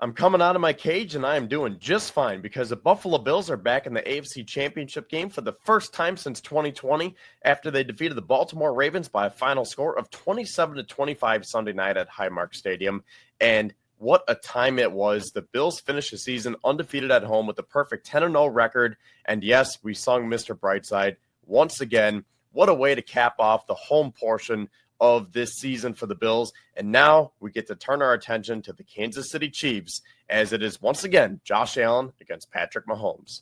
I'm coming out of my cage and I am doing just fine because the Buffalo Bills are back in the AFC Championship game for the first time since 2020 after they defeated the Baltimore Ravens by a final score of 27-25 Sunday night at Highmark Stadium. And what a time it was. The Bills finished the season undefeated at home with a perfect 10-0 record. And yes, we sung Mr. Brightside once again. What a way to cap off the home portion of this season for the Bills. And now we get to turn our attention to the Kansas City Chiefs as it is once again Josh Allen against Patrick Mahomes.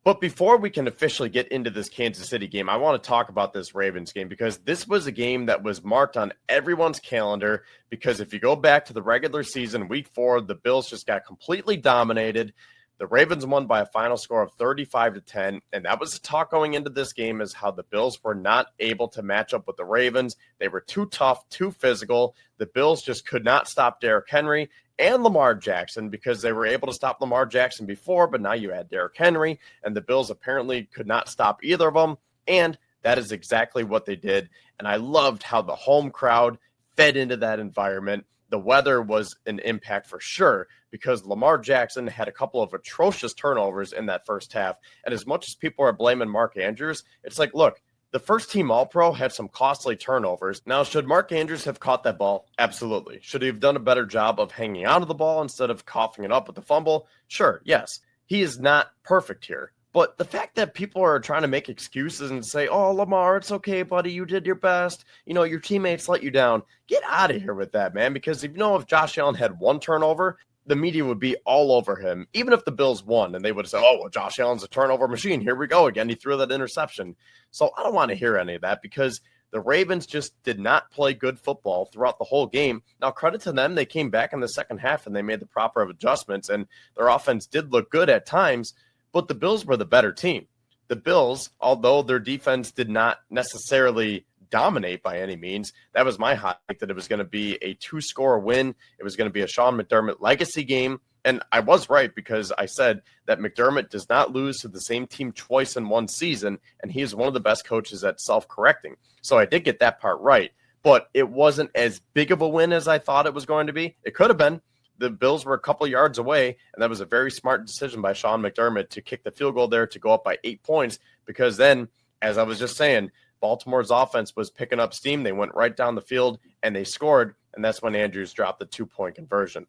But before we can officially get into this Kansas City game, I want to talk about this Ravens game because this was a game that was marked on everyone's calendar because if you go back to the regular season, week 4, the Bills just got completely dominated. The Ravens won by a final score of 35-10, and that was the talk going into this game is how the Bills were not able to match up with the Ravens. They were too tough, too physical. The Bills just could not stop Derrick Henry and Lamar Jackson because they were able to stop Lamar Jackson before, but now you add Derrick Henry, and the Bills apparently could not stop either of them, and that is exactly what they did. And I loved how the home crowd fed into that environment. The weather was an impact for sure because Lamar Jackson had a couple of atrocious turnovers in that first half. And as much as people are blaming Mark Andrews, it's like, look, the first team All-Pro had some costly turnovers. Now, should Mark Andrews have caught that ball? Absolutely. Should he have done a better job of hanging on to the ball instead of coughing it up with the fumble? Sure, yes. He is not perfect here. But the fact that people are trying to make excuses and say, oh, Lamar, it's okay, buddy. You did your best. You know, your teammates let you down. Get out of here with that, man. Because if Josh Allen had one turnover, the media would be all over him. Even if the Bills won and they would say, oh, well, Josh Allen's a turnover machine. Here we go again. He threw that interception. So I don't want to hear any of that because the Ravens just did not play good football throughout the whole game. Now, credit to them. They came back in the second half and they made the proper adjustments. And their offense did look good at times. But the Bills were the better team. The Bills, although their defense did not necessarily dominate by any means, that was my hot take that it was going to be a 2-score win. It was going to be a Sean McDermott legacy game. And I was right because I said that McDermott does not lose to the same team twice in one season, and he is one of the best coaches at self-correcting. So I did get that part right. But it wasn't as big of a win as I thought it was going to be. It could have been. The Bills were a couple yards away, and that was a very smart decision by Sean McDermott to kick the field goal there to go up by 8 points because then, as I was just saying, Baltimore's offense was picking up steam. They went right down the field, and they scored, and that's when Andrews dropped the 2-point conversion.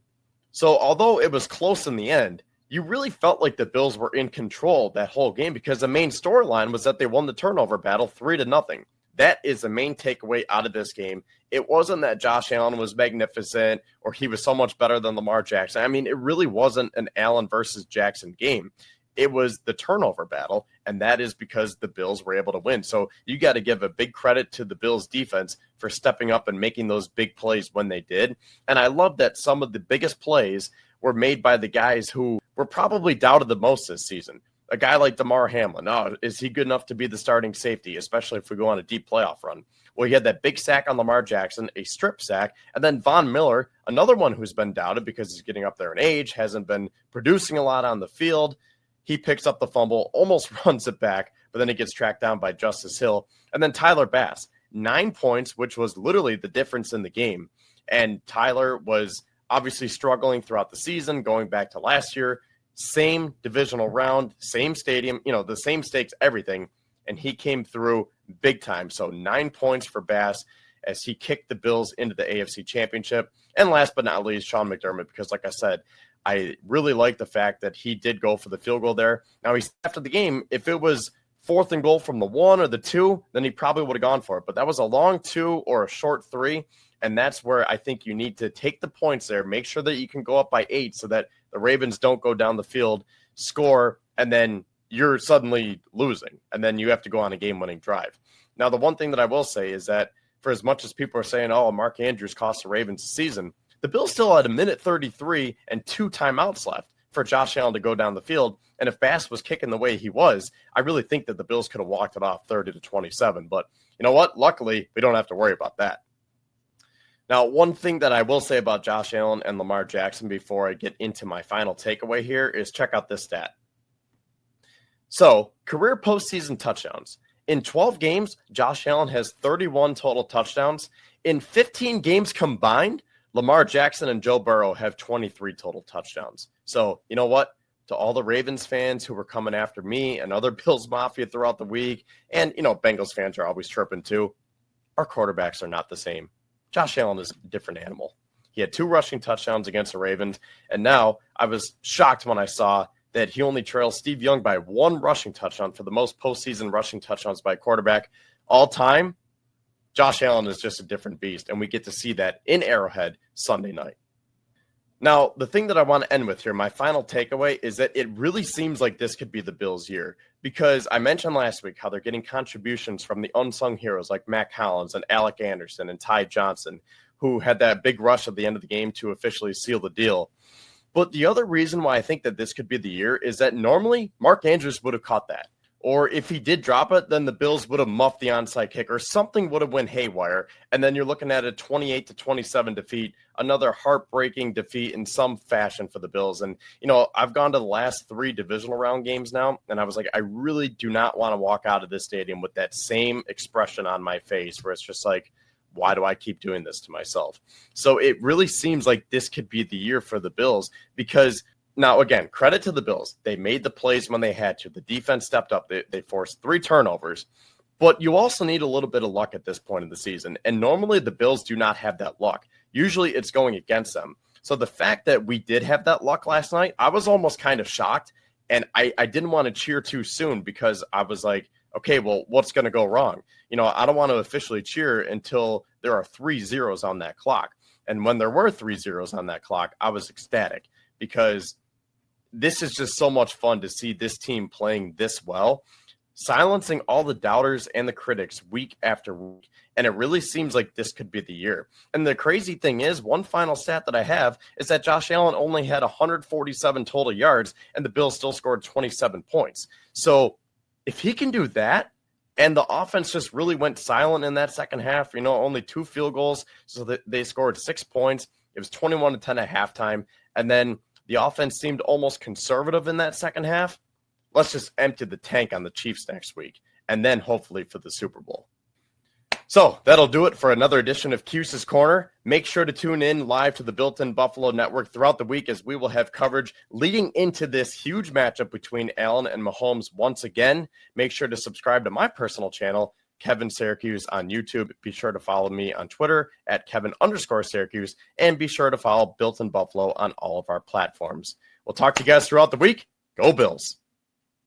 So although it was close in the end, you really felt like the Bills were in control that whole game because the main storyline was that they won the turnover battle 3-0. That is the main takeaway out of this game. It wasn't that Josh Allen was magnificent or he was so much better than Lamar Jackson. I mean, it really wasn't an Allen versus Jackson game. It was the turnover battle, and that is because the Bills were able to win. So you got to give a big credit to the Bills defense for stepping up and making those big plays when they did. And I love that some of the biggest plays were made by the guys who were probably doubted the most this season. A guy like Damar Hamlin, is he good enough to be the starting safety, especially if we go on a deep playoff run? Well, he had that big sack on Lamar Jackson, a strip sack, and then Von Miller, another one who's been doubted because he's getting up there in age, hasn't been producing a lot on the field. He picks up the fumble, almost runs it back, but then he gets tracked down by Justice Hill. And then Tyler Bass, 9 points, which was literally the difference in the game. And Tyler was obviously struggling throughout the season, going back to last year. Same divisional round, same stadium, the same stakes, everything. And he came through big time. So 9 points for Bass as he kicked the Bills into the AFC Championship. And last but not least, Sean McDermott, because like I said, I really like the fact that he did go for the field goal there. Now, after the game, if it was 4th and goal from the 1 or the 2, then he probably would have gone for it. But that was a long 2 or a short 3. And that's where I think you need to take the points there, make sure that you can go up by 8 so that the Ravens don't go down the field, score, and then you're suddenly losing. And then you have to go on a game-winning drive. Now, the one thing that I will say is that for as much as people are saying, oh, Mark Andrews cost the Ravens the season, the Bills still had 1:33 and 2 timeouts left for Josh Allen to go down the field. And if Bass was kicking the way he was, I really think that the Bills could have walked it off 30-27. But you know what? Luckily, we don't have to worry about that. Now, one thing that I will say about Josh Allen and Lamar Jackson before I get into my final takeaway here is check out this stat. So, career postseason touchdowns. In 12 games, Josh Allen has 31 total touchdowns. In 15 games combined, Lamar Jackson and Joe Burrow have 23 total touchdowns. So, you know what? To all the Ravens fans who were coming after me and other Bills Mafia throughout the week, and, Bengals fans are always chirping too, our quarterbacks are not the same. Josh Allen is a different animal. He had 2 rushing touchdowns against the Ravens, and now I was shocked when I saw that he only trails Steve Young by 1 rushing touchdown for the most postseason rushing touchdowns by a quarterback all time. Josh Allen is just a different beast, and we get to see that in Arrowhead Sunday night. Now, the thing that I want to end with here, my final takeaway, is that it really seems like this could be the Bills' year, because I mentioned last week how they're getting contributions from the unsung heroes like Mac Hollins and Alec Anderson and Ty Johnson, who had that big rush at the end of the game to officially seal the deal. But the other reason why I think that this could be the year is that normally Mark Andrews would have caught that. Or if he did drop it, then the Bills would have muffed the onside kick or something would have went haywire. And then you're looking at a 28-27 defeat, another heartbreaking defeat in some fashion for the Bills. And, I've gone to the last 3 divisional round games now, and I was like, I really do not want to walk out of this stadium with that same expression on my face where it's just like, why do I keep doing this to myself? So it really seems like this could be the year for the Bills because now, again, credit to the Bills. They made the plays when they had to. The defense stepped up. They forced 3 turnovers. But you also need a little bit of luck at this point in the season. And normally the Bills do not have that luck. Usually it's going against them. So the fact that we did have that luck last night, I was almost kind of shocked. And I didn't want to cheer too soon because I was like, okay, well, what's going to go wrong? I don't want to officially cheer until there are 3 zeros on that clock. And when there were 3 zeros on that clock, I was ecstatic because this is just so much fun to see this team playing this well, silencing all the doubters and the critics week after week. And it really seems like this could be the year. And the crazy thing is, one final stat that I have is that Josh Allen only had 147 total yards and the Bills still scored 27 points. So if he can do that, and the offense just really went silent in that second half, only 2 field goals, so that they scored 6 points. It was 21-10 at halftime. And then the offense seemed almost conservative in that second half. Let's just empty the tank on the Chiefs next week, and then hopefully for the Super Bowl. So that'll do it for another edition of Cuse's Corner. Make sure to tune in live to the Built-In Buffalo Network throughout the week as we will have coverage leading into this huge matchup between Allen and Mahomes once again. Make sure to subscribe to my personal channel, Kevin Siracuse, on YouTube. Be sure to follow me on Twitter at Kevin_Siracuse, and be sure to follow Built-In Buffalo on all of our platforms. We'll talk to you guys throughout the week. Go Bills.